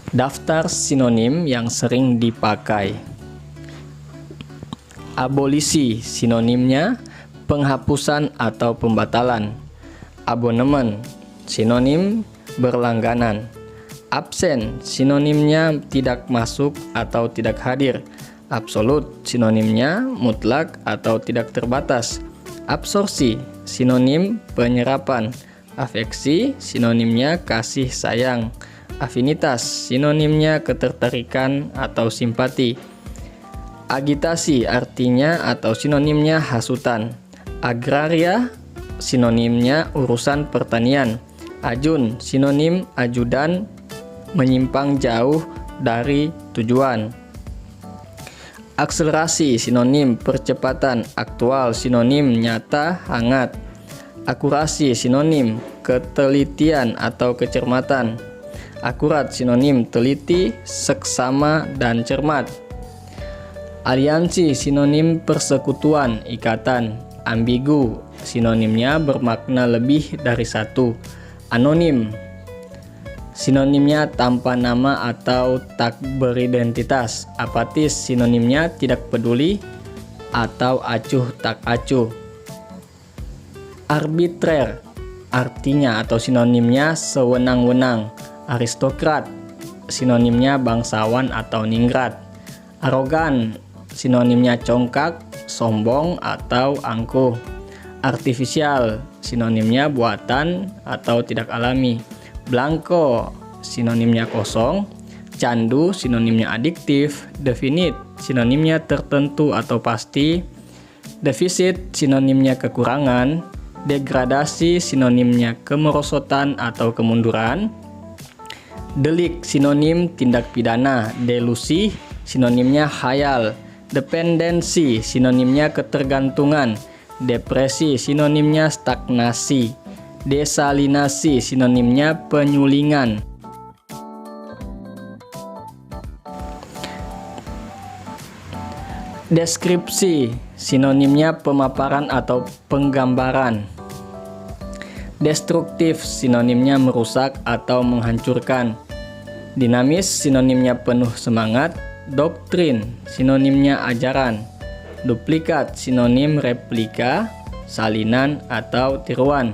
Daftar sinonim yang sering dipakai. Abolisi, sinonimnya penghapusan atau pembatalan. Abonemen, sinonim berlangganan. Absen, sinonimnya tidak masuk atau tidak hadir. Absolut, sinonimnya mutlak atau tidak terbatas. Absorpsi, sinonim penyerapan. Afeksi, sinonimnya kasih sayang. Afinitas, sinonimnya ketertarikan atau simpati. Agitasi, artinya atau sinonimnya hasutan. Agraria, sinonimnya urusan pertanian. Ajun, sinonim ajudan, menyimpang jauh dari tujuan. Akselerasi, sinonim percepatan. Aktual, sinonim nyata, hangat. Akurasi, sinonim ketelitian atau kecermatan. Akurat, sinonim teliti, seksama, dan cermat. Aliansi, sinonim persekutuan, ikatan. Ambigu, sinonimnya bermakna lebih dari satu. Anonim, sinonimnya tanpa nama atau tak beridentitas. Apatis, sinonimnya tidak peduli atau acuh tak acuh. Arbitrer, artinya atau sinonimnya sewenang-wenang. Aristokrat, sinonimnya bangsawan atau ningrat. Arogan, sinonimnya congkak, sombong atau angkuh. Artifisial, sinonimnya buatan atau tidak alami. Blanko, sinonimnya kosong. Candu, sinonimnya adiktif. Definite, sinonimnya tertentu atau pasti. Defisit, sinonimnya kekurangan. Degradasi, sinonimnya kemerosotan atau kemunduran. Delik, sinonim tindak pidana. Delusi, sinonimnya khayal. Dependensi, sinonimnya ketergantungan. Depresi, sinonimnya stagnasi. Desalinasi, sinonimnya penyulingan. Deskripsi, sinonimnya pemaparan atau penggambaran. Destruktif, sinonimnya merusak atau menghancurkan. Dinamis, sinonimnya penuh semangat. Doktrin, sinonimnya ajaran. Duplikat, sinonim replika, salinan, atau tiruan.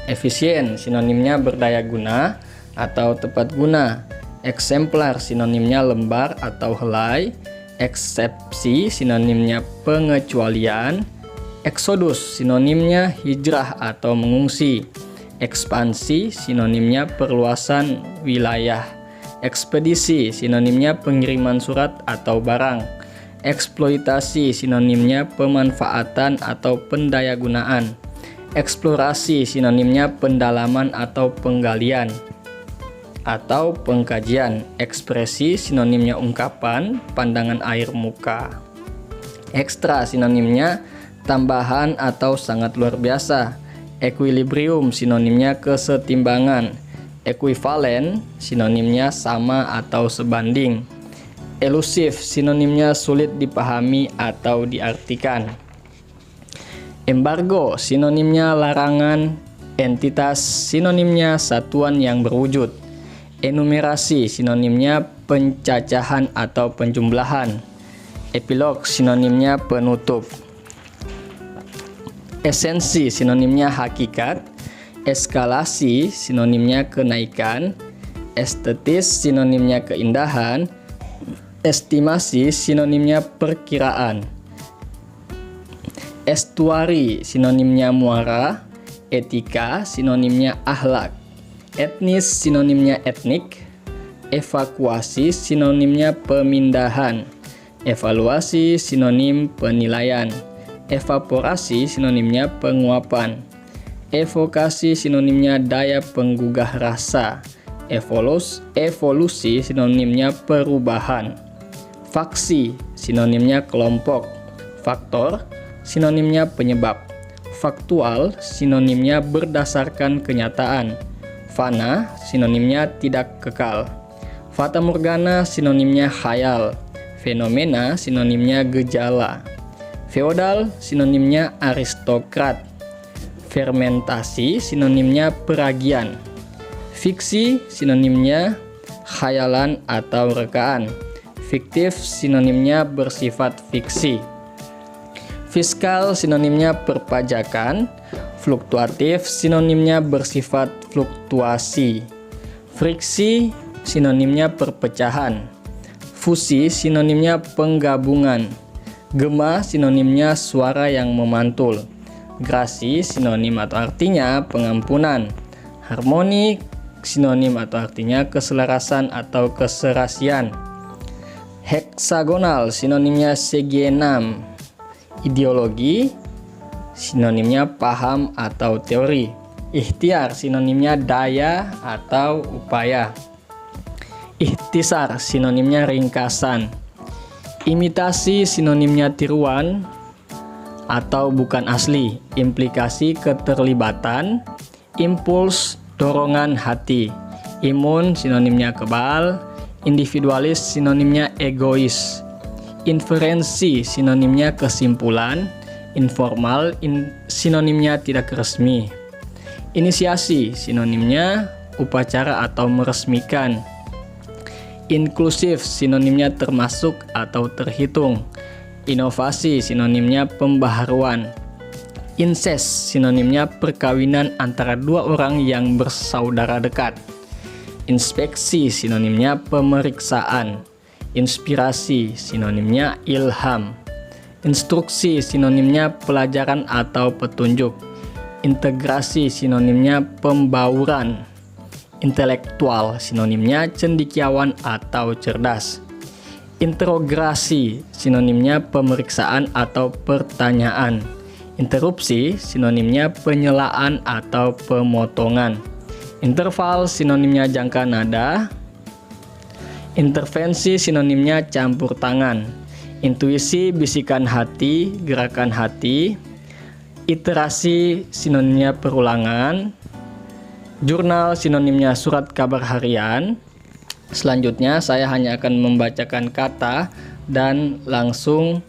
Efisien, sinonimnya berdaya guna atau tepat guna. Eksemplar, sinonimnya lembar atau helai. Eksepsi, sinonimnya pengecualian. Eksodus, sinonimnya hijrah atau mengungsi. Ekspansi, sinonimnya perluasan wilayah. Ekspedisi, sinonimnya pengiriman surat atau barang. Eksploitasi, sinonimnya pemanfaatan atau pendayagunaan. Eksplorasi, sinonimnya pendalaman atau penggalian atau pengkajian. Ekspresi, sinonimnya ungkapan, pandangan air muka. Ekstra, sinonimnya tambahan atau sangat luar biasa. Equilibrium, sinonimnya kesetimbangan. Equivalen, sinonimnya sama atau sebanding. Elusif, sinonimnya sulit dipahami atau diartikan. Embargo, sinonimnya larangan. Entitas, sinonimnya satuan yang berwujud. Enumerasi, sinonimnya pencacahan atau penjumlahan. Epilog, sinonimnya penutup. Esensi, sinonimnya hakikat. Eskalasi, sinonimnya kenaikan. Estetis, sinonimnya keindahan. Estimasi, sinonimnya perkiraan. Estuari, sinonimnya muara. Etika, sinonimnya akhlak. Etnis, sinonimnya etnik. Evakuasi, sinonimnya pemindahan. Evaluasi, sinonim penilaian. Evaporasi, sinonimnya penguapan. Evokasi, sinonimnya daya penggugah rasa. Evolusi, sinonimnya perubahan. Faksi, sinonimnya kelompok. Faktor, sinonimnya penyebab. Faktual, sinonimnya berdasarkan kenyataan. Fana, sinonimnya tidak kekal. Fatamorgana, sinonimnya khayal. Fenomena, sinonimnya gejala. Feodal, sinonimnya aristokrat. Fermentasi, sinonimnya peragian. Fiksi, sinonimnya khayalan atau rekaan. Fiktif sinonimnya bersifat fiksi. Fiskal sinonimnya perpajakan. Fluktuatif sinonimnya bersifat fluktuasi. Friksi sinonimnya perpecahan. Fusi sinonimnya penggabungan. Gema sinonimnya suara yang memantul. Grasi sinonim atau artinya pengampunan. Harmoni sinonim atau artinya keselarasan atau keserasian. Heksagonal sinonimnya segi enam. Ideologi sinonimnya paham atau teori. Ikhtiar sinonimnya daya atau upaya. Ikhtisar sinonimnya ringkasan. Imitasi sinonimnya tiruan atau bukan asli. Implikasi keterlibatan. Impuls dorongan hati. Imun sinonimnya kebal. Individualis sinonimnya egois. Inferensi sinonimnya kesimpulan. Informal sinonimnya tidak resmi. Inisiasi sinonimnya upacara atau meresmikan. Inklusif sinonimnya termasuk atau terhitung. Inovasi sinonimnya pembaharuan. Incest sinonimnya perkawinan antara dua orang yang bersaudara dekat. Inspeksi sinonimnya pemeriksaan. Inspirasi sinonimnya ilham. Instruksi sinonimnya pelajaran atau petunjuk. Integrasi sinonimnya pembauran. Intelektual sinonimnya cendekiawan atau cerdas. Interogasi sinonimnya pemeriksaan atau pertanyaan. Interupsi sinonimnya penyelaan atau pemotongan. Interval sinonimnya jangka nada. Intervensi sinonimnya campur tangan. Intuisi bisikan hati, gerakan hati. Iterasi sinonimnya perulangan. Jurnal sinonimnya surat kabar harian. Selanjutnya saya hanya akan membacakan kata dan langsung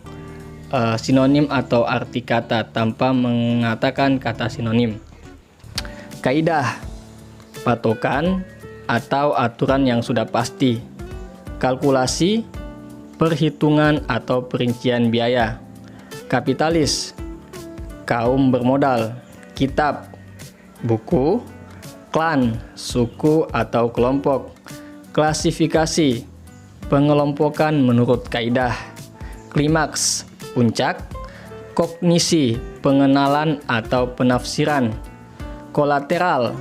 sinonim atau arti kata tanpa mengatakan kata sinonim. Kaidah, patokan atau aturan yang sudah pasti. Kalkulasi, perhitungan atau perincian biaya. Kapitalis, kaum bermodal. Kitab, buku. Klan, suku atau kelompok. Klasifikasi, pengelompokan menurut kaidah. Klimaks, puncak. Kognisi, pengenalan atau penafsiran. Kolateral,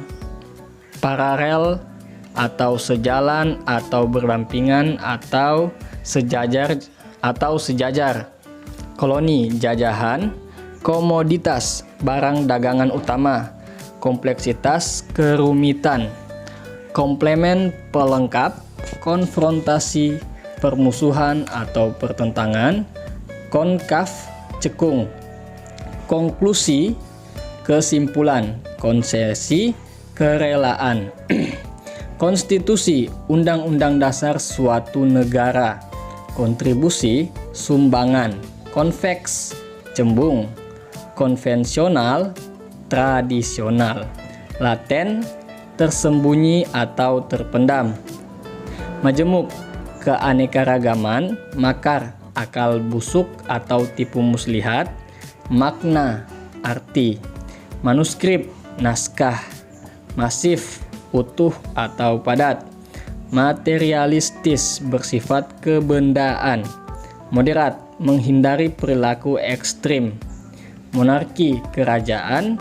paralel atau sejalan atau berdampingan atau sejajar. Koloni, jajahan. Komoditas, barang dagangan utama. Kompleksitas, kerumitan. Komplemen, pelengkap. Konfrontasi, permusuhan atau pertentangan. Konkav, cekung. Konklusi, kesimpulan. Konsesi, kerelaan. Konstitusi, undang-undang dasar suatu negara. Kontribusi, sumbangan. Konveks, cembung. Konvensional, tradisional. Laten, tersembunyi atau terpendam. Majemuk, keanekaragaman. Makar, akal busuk atau tipu muslihat. Makna, arti. Manuskrip, naskah. Masif, utuh atau padat. Materialistis, bersifat kebendaan. Moderat, menghindari perilaku ekstrim. Monarki, kerajaan.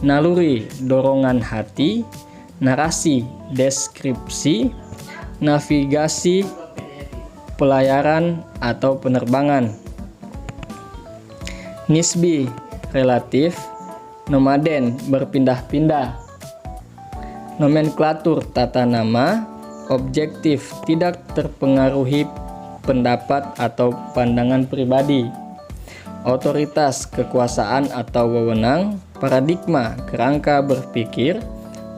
Naluri, dorongan hati. Narasi, deskripsi. Navigasi, pelayaran atau penerbangan. Nisbi, relatif. Nomaden, berpindah-pindah. Nomenklatur, tata nama. Objektif, tidak terpengaruhi pendapat atau pandangan pribadi. Otoritas, kekuasaan atau wewenang. Paradigma, kerangka berpikir.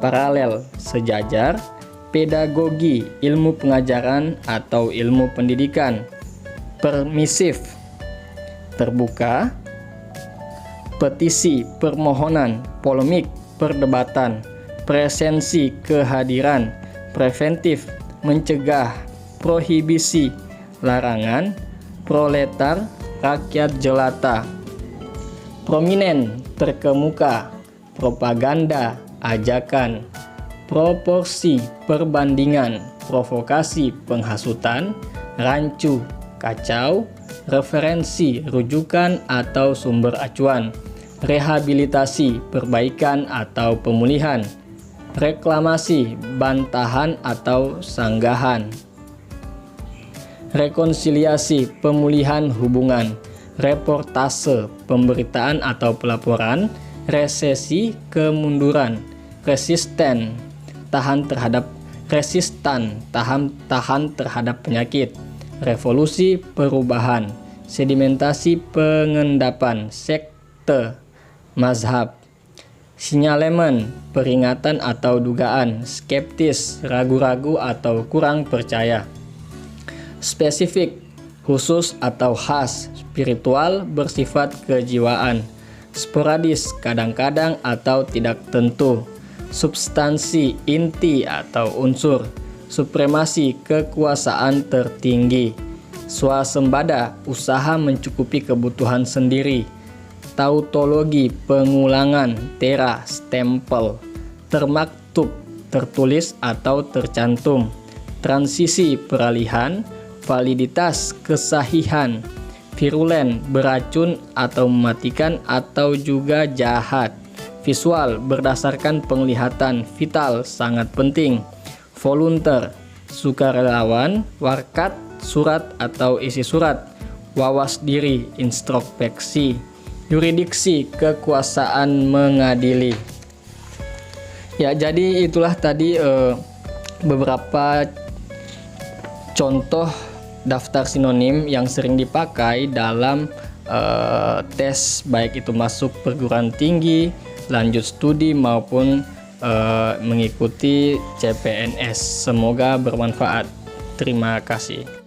Paralel, sejajar. Pedagogi, ilmu pengajaran atau ilmu pendidikan. Permisif, terbuka. Petisi, permohonan. Polemik, perdebatan. Presensi, kehadiran. Preventif, mencegah, prohibisi, larangan, proletar, rakyat jelata, prominent, terkemuka, propaganda, ajakan, proporsi, perbandingan, provokasi, penghasutan, rancu, kacau, referensi, rujukan atau sumber acuan, rehabilitasi, perbaikan atau pemulihan, reklamasi, bantahan atau sanggahan, rekonsiliasi, pemulihan hubungan, reportase, pemberitaan atau pelaporan, resesi, kemunduran, resisten, tahan terhadap penyakit, revolusi, perubahan, sedimentasi, pengendapan, sekte, mazhab, sinyalemen, peringatan atau dugaan, skeptis, ragu-ragu atau kurang percaya, spesifik, khusus atau khas, spiritual, bersifat kejiwaan, sporadis, kadang-kadang atau tidak tentu, substansi, inti atau unsur, supremasi, kekuasaan tertinggi, swasembada, usaha mencukupi kebutuhan sendiri, tautologi, pengulangan, tera, stempel, termaktub, tertulis atau tercantum, transisi, peralihan, validitas, kesahihan, virulen, beracun atau mematikan atau juga jahat, visual, berdasarkan penglihatan, vital, sangat penting, volunteer, sukarelawan, warkat, surat atau isi surat, wawas diri, introspeksi, yuridiksi, kekuasaan mengadili. Ya, jadi itulah tadi beberapa contoh daftar sinonim yang sering dipakai dalam tes, baik itu masuk perguruan tinggi, lanjut studi maupun mengikuti CPNS. Semoga bermanfaat. Terima kasih.